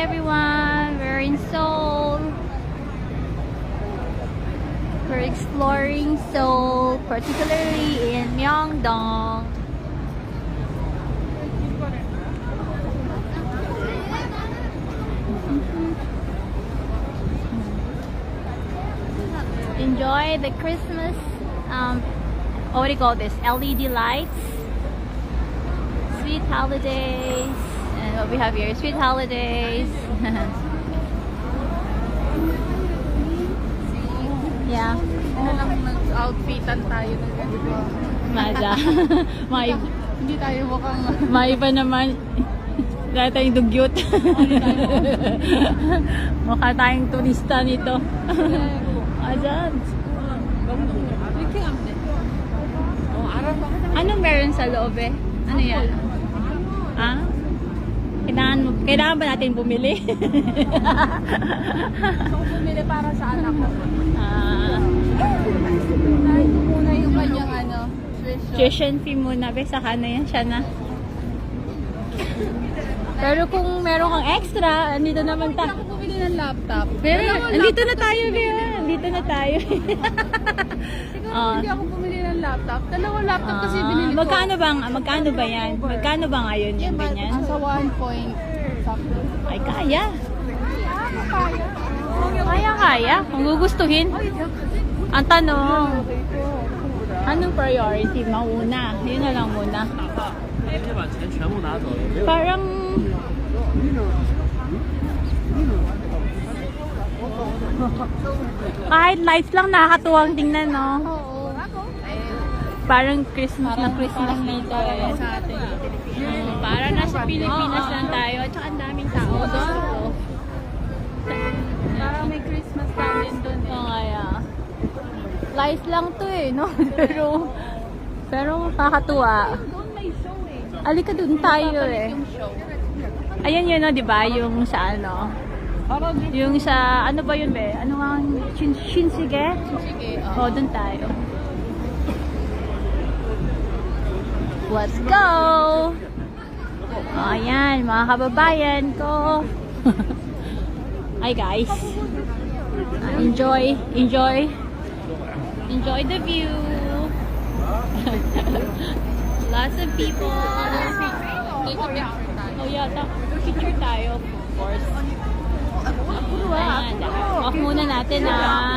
everyone! We're in Seoul. We're exploring Seoul, particularly in Myeongdong. Enjoy the Christmas, what do you call this? LED lights. Sweet holidays. And what we have here, sweet holidays. Yeah. Ano lang nag-outfitan tayo ng ganito. Maja. Hindi tayo mukhang... Maiba naman. Wala tayong dugyot. Mukha tayong turista nito. Ayan. Anong meron sa loob eh? Ano yan? Ha? Kailangan ba natin bumili? So, bumili para sa anak ko. Ah, Ito muna yung kanyang tuition fee muna. Saka na yan siya na. Pero kung meron kang extra, andito naman Hindi ako bumili ng laptop. Pero, andito na tayo, Bea. Andito na tayo. Siguro hindi ako bumili ng laptop. Dalawang laptop kasi binili ko. Magkano ba yan? Magkano ba ngayon yung ganyan? Nasa 1 point something. Ay, kaya. Kaya. Kaya. Kung gugustuhin. Ang tanong, anong priority? Mauna. Yun na lang muna. Parang kahit lights lang nakakatuwang tingnan, no? Oo. Ako? Parang Christmas na Christmas dito eh. Sa atin. Para nasa Pilipinas lang tayo at saka ang daming tao doon. Parang may Christmas natin doon eh. Oo, kaya. Lights lang to eh, no? pero kakatuwa. Doon may show eh. Alika doon tayo eh. Yung show. Ayan yun, no, di ba? Yung sa ano? Yung sa, ano ba yun, be? Ano nga? Shinsegae? Sige. Oh, doon tayo. Let's go! Oh, ayan, mga kababayan ko. Hi guys. Enjoy the view. Lots of people. Oh, yata. Picture tayo, of course. Ayan, off muna natin, ah.